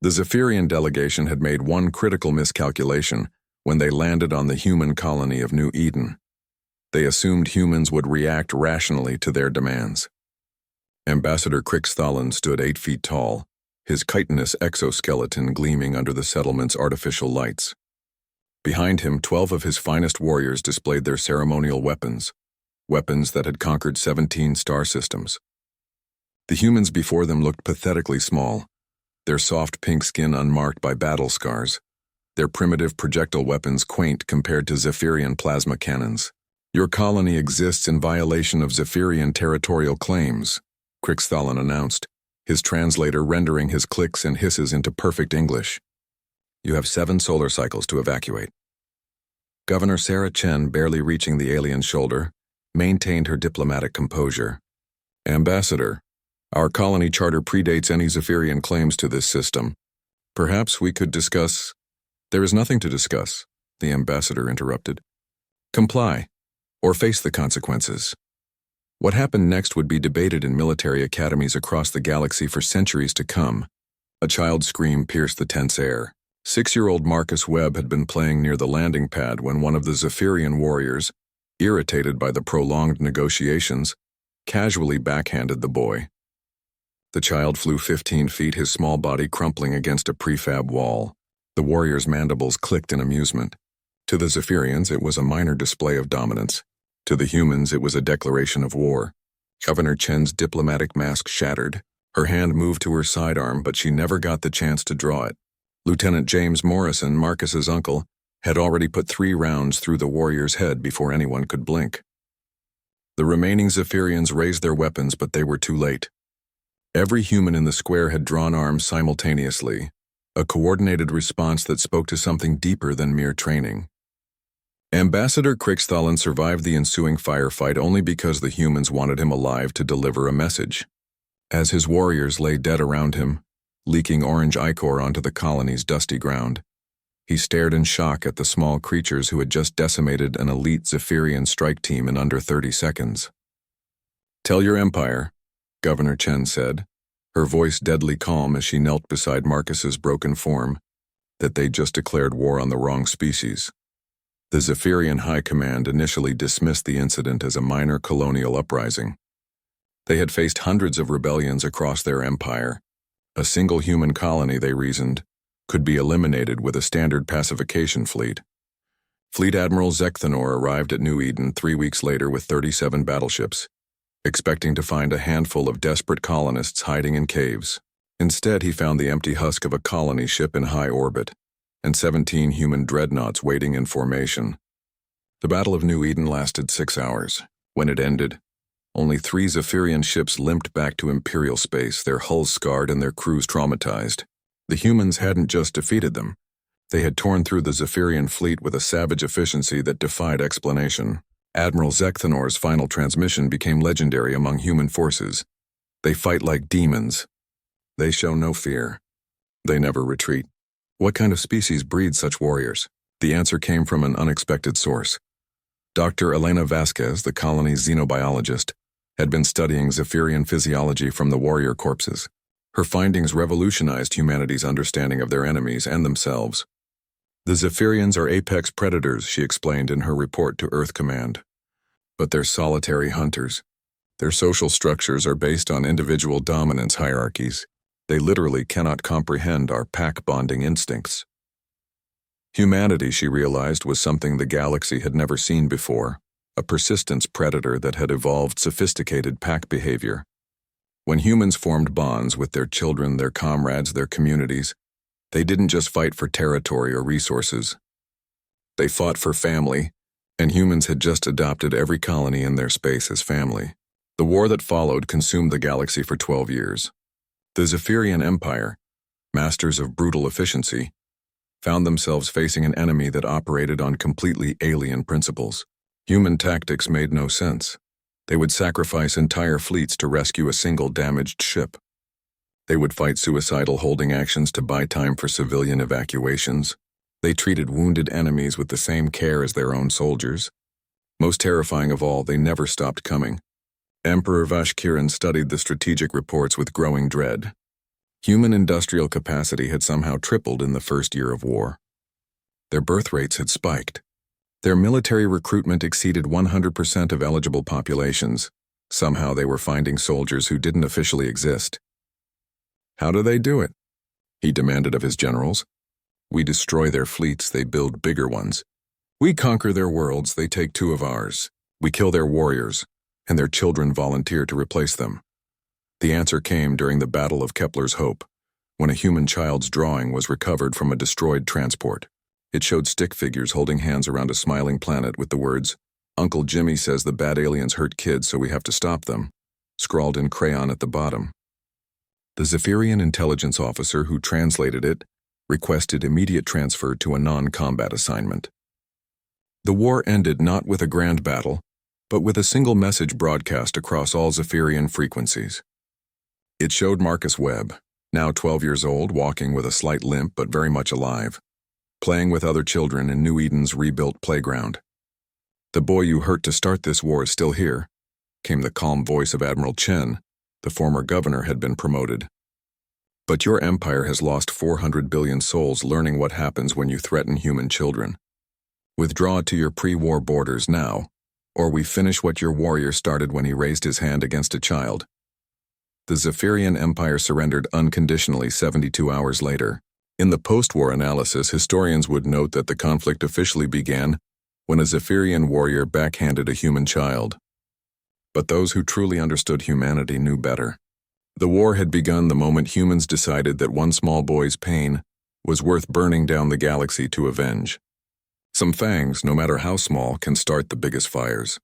The Zephyrian delegation had made one critical miscalculation when they landed on the human colony of New Eden. They assumed humans would react rationally to their demands. Ambassador Krixthalin stood 8 feet tall, his chitinous exoskeleton gleaming under the settlement's artificial lights. Behind him, 12 of his finest warriors displayed their ceremonial weapons that had conquered 17 star systems. The humans before them looked pathetically small, their soft pink skin unmarked by battle scars, their primitive projectile weapons quaint compared to Zephyrian plasma cannons. "Your colony exists in violation of Zephyrian territorial claims," Krixthalin announced, his translator rendering his clicks and hisses into perfect English. "You have 7 solar cycles to evacuate." Governor Sarah Chen, barely reaching the alien's shoulder, maintained her diplomatic composure. "Ambassador, our colony charter predates any Zephyrian claims to this system. Perhaps we could discuss—" "There is nothing to discuss," the ambassador interrupted. "Comply, or face the consequences." What happened next would be debated in military academies across the galaxy for centuries to come. A child's scream pierced the tense air. 6-year-old Marcus Webb had been playing near the landing pad when one of the Zephyrian warriors, irritated by the prolonged negotiations, casually backhanded the boy. The child flew 15 feet, his small body crumpling against a prefab wall. The warrior's mandibles clicked in amusement. To the Zephyrians, it was a minor display of dominance. To the humans, it was a declaration of war. Governor Chen's diplomatic mask shattered. Her hand moved to her sidearm, but she never got the chance to draw it. Lieutenant James Morrison, Marcus's uncle, had already put 3 rounds through the warrior's head before anyone could blink. The remaining Zephyrians raised their weapons, but they were too late. Every human in the square had drawn arms simultaneously, a coordinated response that spoke to something deeper than mere training. Ambassador Krixthalin survived the ensuing firefight only because the humans wanted him alive to deliver a message. As his warriors lay dead around him, leaking orange ichor onto the colony's dusty ground, he stared in shock at the small creatures who had just decimated an elite Zephyrian strike team in under 30 seconds. "Tell your empire," Governor Chen said, her voice deadly calm as she knelt beside Marcus's broken form, "that they just declared war on the wrong species." The Zephyrian High Command initially dismissed the incident as a minor colonial uprising. They had faced hundreds of rebellions across their empire. A single human colony, they reasoned, could be eliminated with a standard pacification fleet. Fleet Admiral Zekthanor arrived at New Eden 3 weeks later with 37 battleships, expecting to find a handful of desperate colonists hiding in caves. Instead, he found the empty husk of a colony ship in high orbit, and 17 human dreadnoughts waiting in formation. The Battle of New Eden lasted 6 hours. When it ended, only 3 Zephyrian ships limped back to Imperial space, their hulls scarred and their crews traumatized. The humans hadn't just defeated them. They had torn through the Zephyrian fleet with a savage efficiency that defied explanation. Admiral Zekthanor's final transmission became legendary among human forces. "They fight like demons. They show no fear. They never retreat." What kind of species breeds such warriors? The answer came from an unexpected source. Dr. Elena Vasquez, the colony's xenobiologist, had been studying Zephyrian physiology from the warrior corpses. Her findings revolutionized humanity's understanding of their enemies and themselves. "The Zephyrians are apex predators," she explained in her report to Earth Command. "But they're solitary hunters. Their social structures are based on individual dominance hierarchies. They literally cannot comprehend our pack-bonding instincts." Humanity, she realized, was something the galaxy had never seen before, a persistence predator that had evolved sophisticated pack behavior. When humans formed bonds with their children, their comrades, their communities, they didn't just fight for territory or resources. They fought for family, and humans had just adopted every colony in their space as family. The war that followed consumed the galaxy for 12 years. The Zephyrian Empire, masters of brutal efficiency, found themselves facing an enemy that operated on completely alien principles. Human tactics made no sense. They would sacrifice entire fleets to rescue a single damaged ship. They would fight suicidal holding actions to buy time for civilian evacuations. They treated wounded enemies with the same care as their own soldiers. Most terrifying of all, they never stopped coming. Emperor Vashkiran studied the strategic reports with growing dread. Human industrial capacity had somehow tripled in the first year of war. Their birth rates had spiked. Their military recruitment exceeded 100% of eligible populations. Somehow they were finding soldiers who didn't officially exist. How do they do it? He demanded of his generals. We destroy their fleets, they build bigger ones. We conquer their worlds, they take two of ours. We kill their warriors, and their children volunteer to replace them. The answer came during the Battle of Kepler's Hope, when a human child's drawing was recovered from a destroyed transport. It showed stick figures holding hands around a smiling planet with the words, "Uncle Jimmy says the bad aliens hurt kids, so we have to stop them," scrawled in crayon at the bottom. The Zephyrian intelligence officer who translated it requested immediate transfer to a non-combat assignment. The war ended not with a grand battle, but with a single message broadcast across all Zephyrian frequencies. It showed Marcus Webb, now 12 years old, walking with a slight limp but very much alive, playing with other children in New Eden's rebuilt playground. "The boy you hurt to start this war is still here," came the calm voice of Admiral Chen. The former governor had been promoted. "But your empire has lost 400 billion souls learning what happens when you threaten human children. Withdraw to your pre-war borders now, or we finish what your warrior started when he raised his hand against a child." The Zephyrian Empire surrendered unconditionally 72 hours later. In the post-war analysis, historians would note that the conflict officially began when a Zephyrian warrior backhanded a human child. But those who truly understood humanity knew better. The war had begun the moment humans decided that one small boy's pain was worth burning down the galaxy to avenge. Some fangs, no matter how small, can start the biggest fires.